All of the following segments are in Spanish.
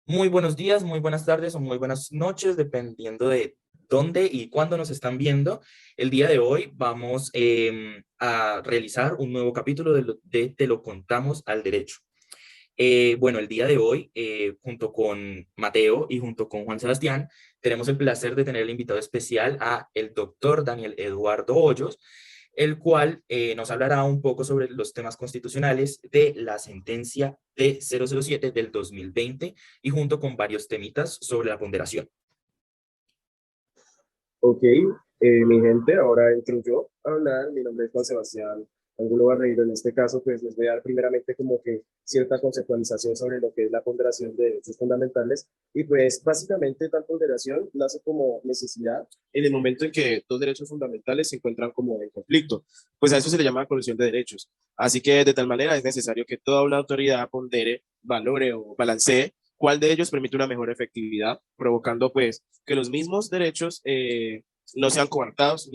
Muy buenos días, muy buenas tardes o muy buenas noches, dependiendo de dónde y cuándo nos están viendo. El día de hoy vamos a realizar un nuevo capítulo de Te lo contamos al derecho. Bueno, el día de hoy, junto con Mateo y junto con Juan Sebastián, tenemos el placer de tener el invitado especial a el doctor Daniel Eduardo Hoyos, el cual nos hablará un poco sobre los temas constitucionales de la sentencia T007 del 2020 y junto con varios temitas sobre la ponderación. Ok, mi gente, ahora entro yo a hablar. Mi nombre es Juan Sebastián Angulo Barreiro. En este caso, pues les voy a dar primeramente como que cierta conceptualización sobre lo que es la ponderación de derechos fundamentales. Y pues básicamente tal ponderación nace como necesidad en el momento en que dos derechos fundamentales se encuentran como en conflicto. Pues a eso se le llama colisión de derechos. Así que de tal manera es necesario que toda una autoridad pondere, valore o balancee cuál de ellos permite una mejor efectividad, provocando pues que los mismos derechos no sean coartados,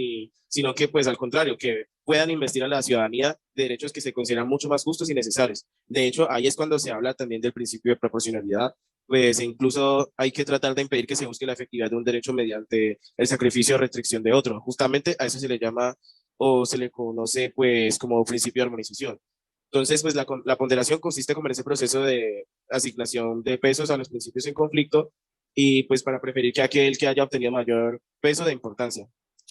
sino que pues al contrario, que puedan investir a la ciudadanía de derechos que se consideran mucho más justos y necesarios. De hecho, ahí es cuando se habla también del principio de proporcionalidad, pues incluso hay que tratar de impedir que se busque la efectividad de un derecho mediante el sacrificio o restricción de otro. Justamente a eso se le llama o se le conoce pues como principio de armonización. Entonces, pues la ponderación consiste como en ese proceso de asignación de pesos a los principios en conflicto y pues para preferir que aquel que haya obtenido mayor peso de importancia.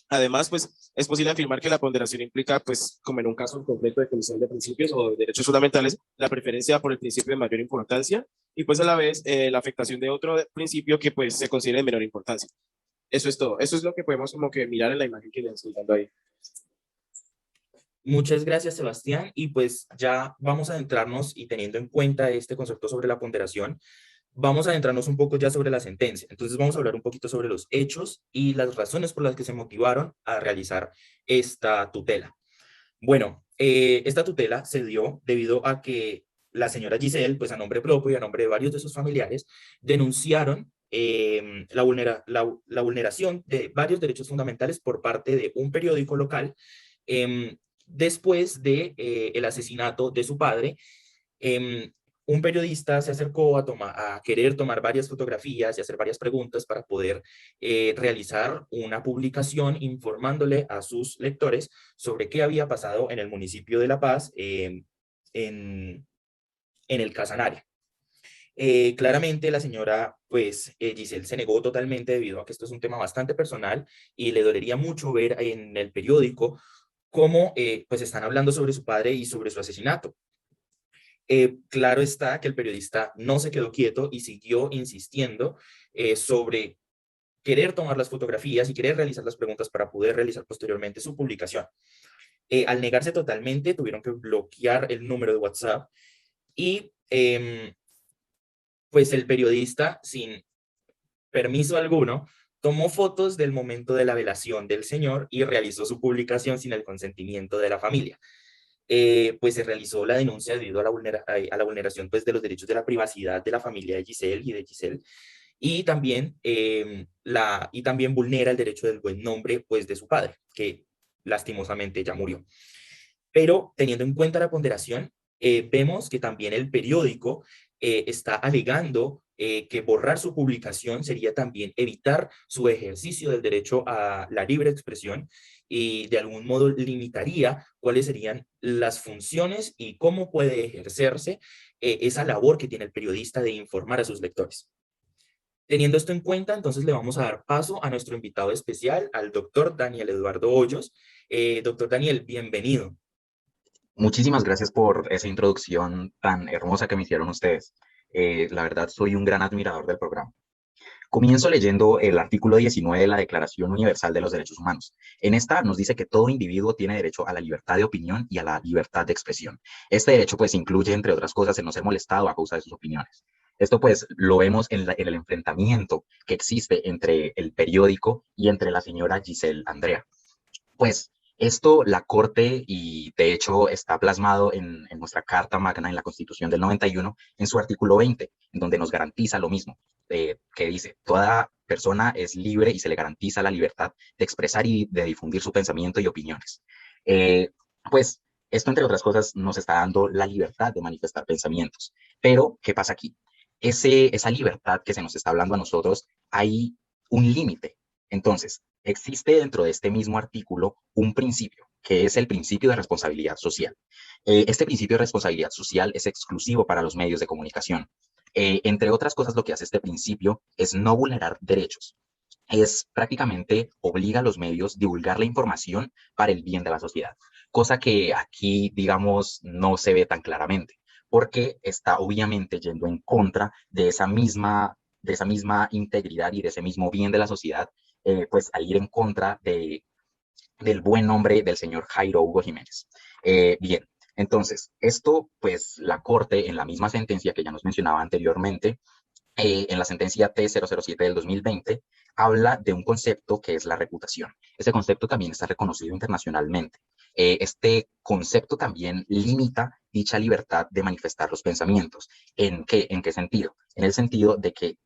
Además, pues es posible afirmar que la ponderación implica, pues como en un caso concreto de colisión de principios o de derechos fundamentales, la preferencia por el principio de mayor importancia y pues a la vez la afectación de otro principio que pues se considere de menor importancia. Eso es todo. Eso es lo que podemos como que mirar en la imagen que les estoy dando ahí. Muchas gracias, Sebastián. Y pues ya vamos a adentrarnos y teniendo en cuenta este concepto sobre la ponderación, vamos a adentrarnos un poco ya sobre la sentencia. Entonces vamos a hablar un poquito sobre los hechos y las razones por las que se motivaron a realizar esta tutela. Bueno, esta tutela se dio debido a que la señora Giselle, pues a nombre propio y a nombre de varios de sus familiares, denunciaron la vulneración de varios derechos fundamentales por parte de un periódico local después de el asesinato de su padre. em, un periodista se acercó a querer tomar varias fotografías y hacer varias preguntas para poder realizar una publicación informándole a sus lectores sobre qué había pasado en el municipio de La Paz, en, en el Casanare. Claramente la señora, pues Giselle se negó totalmente debido a que esto es un tema bastante personal y le dolería mucho ver en el periódico cómo pues están hablando sobre su padre y sobre su asesinato. Claro está que el periodista no se quedó quieto y siguió insistiendo sobre querer tomar las fotografías y querer realizar las preguntas para poder realizar posteriormente su publicación. Al negarse totalmente, tuvieron que bloquear el número de WhatsApp y pues el periodista, sin permiso alguno, tomó fotos del momento de la velación del señor y realizó su publicación sin el consentimiento de la familia. Pues se realizó la denuncia debido a a la vulneración pues, de los derechos de la privacidad de la familia de Giselle y de Giselle, y también, y también vulnera el derecho del buen nombre pues, de su padre, que lastimosamente ya murió. Pero teniendo en cuenta la ponderación, vemos que también el periódico está alegando que borrar su publicación sería también evitar su ejercicio del derecho a la libre expresión y de algún modo limitaría cuáles serían las funciones y cómo puede ejercerse esa labor que tiene el periodista de informar a sus lectores. Teniendo esto en cuenta, entonces le vamos a dar paso a nuestro invitado especial, al doctor Daniel Eduardo Hoyos. Doctor Daniel, bienvenido. Muchísimas gracias por esa introducción tan hermosa que me hicieron ustedes. La verdad, soy un gran admirador del programa. Comienzo leyendo el artículo 19 de la Declaración Universal de los Derechos Humanos. En esta nos dice que todo individuo tiene derecho a la libertad de opinión y a la libertad de expresión. Este derecho pues incluye, entre otras cosas, el no ser molestado a causa de sus opiniones. Esto pues lo vemos en el enfrentamiento que existe entre el periódico y entre la señora Giselle Andrea. Pues esto la Corte, y de hecho está plasmado en nuestra Carta Magna, en la Constitución del 91, en su artículo 20, en donde nos garantiza lo mismo, que dice, toda persona es libre y se le garantiza la libertad de expresar y de difundir su pensamiento y opiniones. Eh, pues esto, entre otras cosas, nos está dando la libertad de manifestar pensamientos. Pero, ¿qué pasa aquí? esa libertad que se nos está hablando a nosotros, hay un límite. Entonces, existe dentro de este mismo artículo un principio, que es el principio de responsabilidad social. Este principio de responsabilidad social es exclusivo para los medios de comunicación. Entre otras cosas, lo que hace este principio es no vulnerar derechos. Es prácticamente obliga a los medios a divulgar la información para el bien de la sociedad, cosa que aquí, digamos, no se ve tan claramente, porque está obviamente yendo en contra de esa misma integridad y de ese mismo bien de la sociedad, pues al ir en contra del buen nombre del señor Jairo Hugo Jiménez. Bien, entonces, esto, pues la Corte, en la misma sentencia que ya nos mencionaba anteriormente, en la sentencia T007 del 2020, habla de un concepto que es la reputación. Ese concepto también está reconocido internacionalmente. Este concepto también limita dicha libertad de manifestar los pensamientos. ¿En qué sentido? En el sentido de que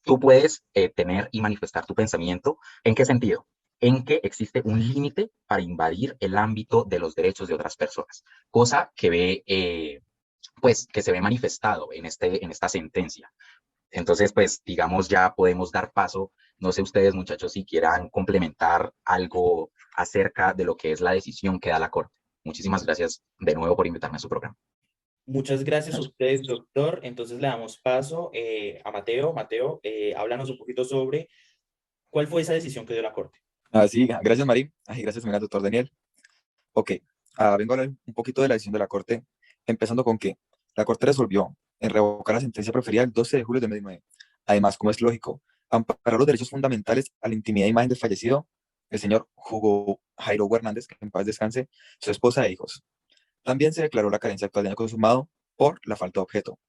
tú puedes tener y manifestar tu pensamiento. ¿En qué sentido? En que existe un límite para invadir el ámbito de los derechos de otras personas, cosa que pues, que se ve manifestado en esta sentencia. Entonces, pues, digamos, ya podemos dar paso. No sé ustedes, muchachos, si quieran complementar algo acerca de lo que es la decisión que da la Corte. Muchísimas gracias de nuevo por invitarme a su programa. Muchas gracias a ustedes, doctor. Entonces le damos paso a Mateo. Mateo, háblanos un poquito sobre cuál fue esa decisión que dio la Corte. Sí, gracias, Marín. Gracias, mira, doctor Daniel. Ok, vengo a hablar un poquito de la decisión de la Corte, empezando con que la Corte resolvió en revocar la sentencia proferida el 12 de julio de 2009. Además, como es lógico, amparar los derechos fundamentales a la intimidad e imagen del fallecido, el señor Hugo Jairo Hernández, que en paz descanse, su esposa e hijos. También se declaró la carencia actual de daño consumado por la falta de objeto.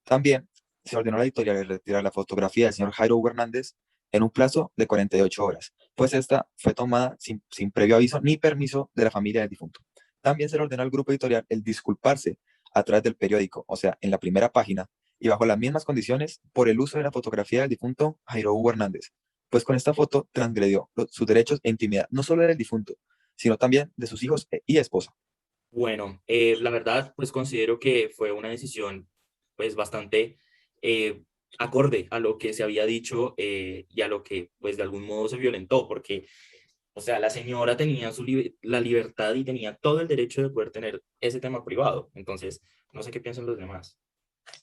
También se ordenó a la editorial de retirar la fotografía del señor Jairo Hernández en un plazo de 48 horas, pues esta fue tomada sin previo aviso ni permiso de la familia del difunto. También se le ordenó al grupo editorial el disculparse a través del periódico, o sea, en la primera página, y bajo las mismas condiciones, por el uso de la fotografía del difunto Jairo Hugo Hernández, pues con esta foto transgredió sus derechos e intimidad, no solo del difunto, sino también de sus hijos y esposa. Bueno, la verdad, pues considero que fue una decisión pues bastante eh, acorde a lo que se había dicho y a lo que pues de algún modo se violentó, porque, o sea, la señora tenía la libertad y tenía todo el derecho de poder tener ese tema privado. Entonces, no sé qué piensan los demás.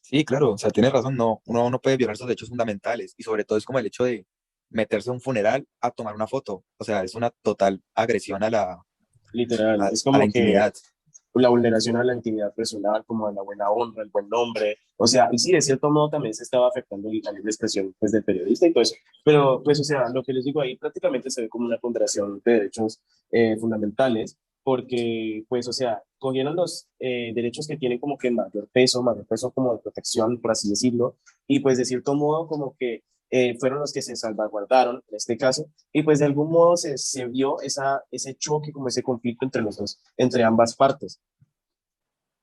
Sí, claro, o sea, tienes razón, no, uno no puede violar esos derechos fundamentales y sobre todo es como el hecho de meterse a un funeral a tomar una foto, o sea, es una total agresión Literal, es a la como que intimidad. la vulneración a la intimidad personal, como a la buena honra, el buen nombre. O sea, y sí, de cierto modo también se estaba afectando la libre expresión pues, del periodista y todo eso. Pero, pues, o sea, lo que les digo ahí prácticamente se ve como una ponderación de derechos fundamentales, porque, pues, o sea, cogieron los derechos que tienen como que mayor peso como de protección, por así decirlo, y pues de cierto modo como que fueron los que se salvaguardaron en este caso, y pues de algún modo se vio ese choque, como ese conflicto entre los dos, entre ambas partes.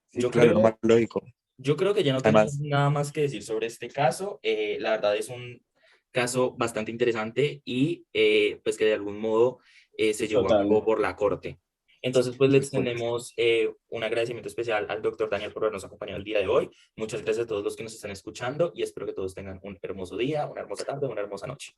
Sí, Yo claro, lo más creo, lógico. yo creo que ya no tenemos Además, nada más que decir sobre este caso. La verdad es un caso bastante interesante y pues que de algún modo se llevó a Total. cabo por la Corte. Entonces, pues le pues, extendemos un agradecimiento especial al doctor Daniel por habernos acompañado el día de hoy. Muchas gracias a todos los que nos están escuchando y espero que todos tengan un hermoso día, una hermosa tarde, una hermosa noche.